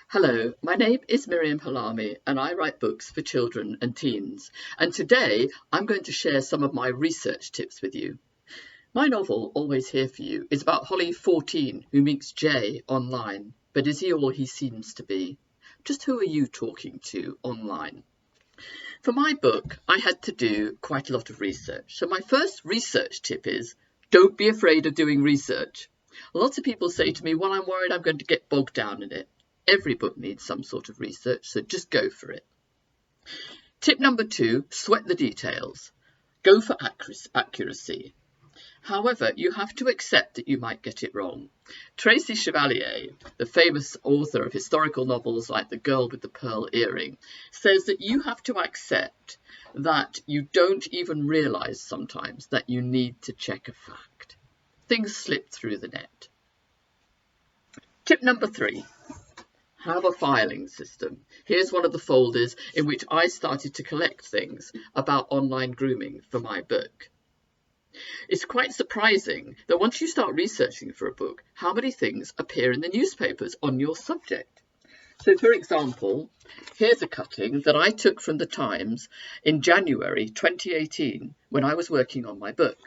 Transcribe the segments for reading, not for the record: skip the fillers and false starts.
Hello, my name is Miriam Halahmy and I write books for children and teens. And today I'm going to share some of my research tips with you. My novel, Always Here For You, is about Holly 14 who meets Jay online. But is he all he seems to be? Just who are you talking to online? For my book, I had to do quite a lot of research. So my first research tip is, don't be afraid of doing research. Lots of people say to me, well, I'm worried I'm going to get bogged down in it. Every book needs some sort of research, so just go for it. Tip number 2, sweat the details. Go for accuracy. However, you have to accept that you might get it wrong. Tracy Chevalier, the famous author of historical novels like The Girl with the Pearl Earring, says that you have to accept that you don't even realise sometimes that you need to check a fact. Things slip through the net. Tip number 3. Have a filing system. Here's one of the folders in which I started to collect things about online grooming for my book. It's quite surprising that once you start researching for a book, how many things appear in the newspapers on your subject. So, for example, here's a cutting that I took from the Times in January 2018 when I was working on my book.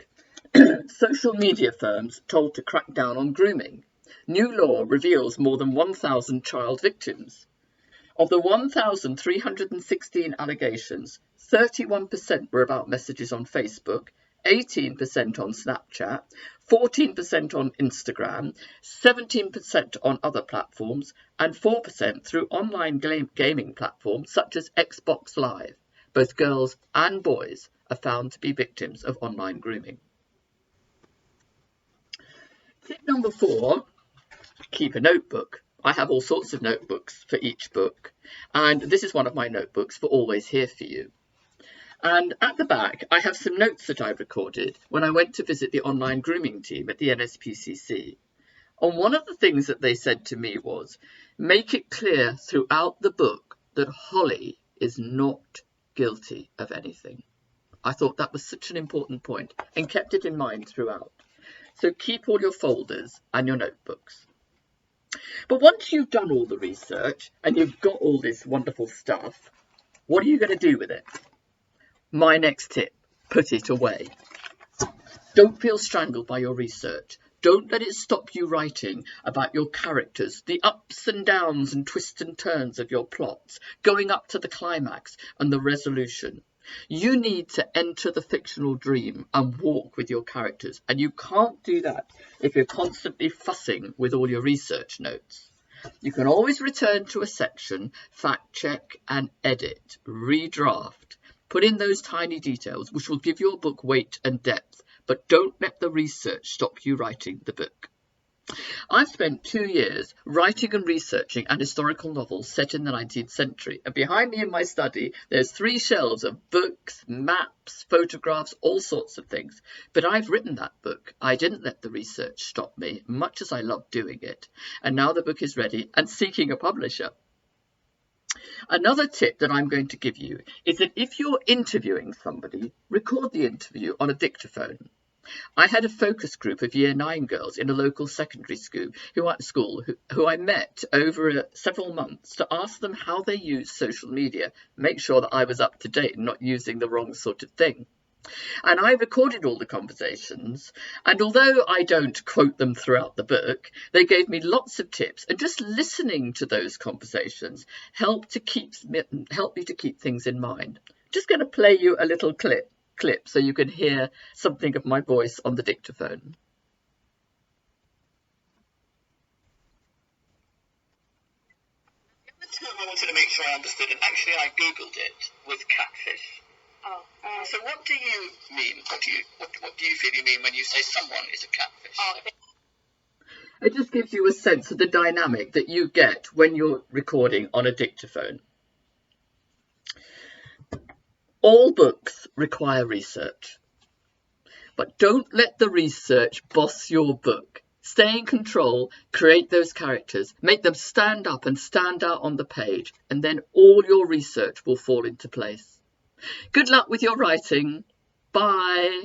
Social media firms told to crack down on grooming. New law reveals more than 1,000 child victims. Of the 1,316 allegations, 31% were about messages on Facebook, 18% on Snapchat, 14% on Instagram, 17% on other platforms, and 4% through online gaming platforms such as Xbox Live. Both girls and boys are found to be victims of online grooming. Tip number 4. Keep a notebook. I have all sorts of notebooks for each book, and this is one of my notebooks for Always Here For You. And at the back, I have some notes that I've recorded when I went to visit the online grooming team at the NSPCC. And one of the things that they said to me was, make it clear throughout the book that Holly is not guilty of anything. I thought that was such an important point and kept it in mind throughout. So keep all your folders and your notebooks. But once you've done all the research and you've got all this wonderful stuff, what are you going to do with it? My next tip, put it away. Don't feel strangled by your research. Don't let it stop you writing about your characters, the ups and downs and twists and turns of your plots, going up to the climax and the resolution. You need to enter the fictional dream and walk with your characters, and you can't do that if you're constantly fussing with all your research notes. You can always return to a section, fact check and edit, redraft. Put in those tiny details which will give your book weight and depth, but don't let the research stop you writing the book. I've spent 2 years writing and researching an historical novel set in the 19th century, and behind me in my study there's 3 shelves of books, maps, photographs, all sorts of things. But I've written that book. I didn't let the research stop me, much as I loved doing it, and now the book is ready and seeking a publisher. Another tip that I'm going to give you is that if you're interviewing somebody, record the interview on a dictaphone. I had a focus group of Year 9 girls in a local secondary school who I met over several months to ask them how they use social media, make sure that I was up to date and not using the wrong sort of thing. And I recorded all the conversations, and although I don't quote them throughout the book, they gave me lots of tips, and just listening to those conversations helped me to keep things in mind. Just going to play you a little clip so you can hear something of my voice on the dictaphone. The other term I wanted to make sure I understood, and actually I googled it, was catfish. Oh, So what do you mean? What do you feel you mean when you say someone is a catfish? It just gives you a sense of the dynamic that you get when you're recording on a dictaphone. All books require research, but don't let the research boss your book. Stay in control, create those characters, make them stand up and stand out on the page, and then all your research will fall into place. Good luck with your writing. Bye.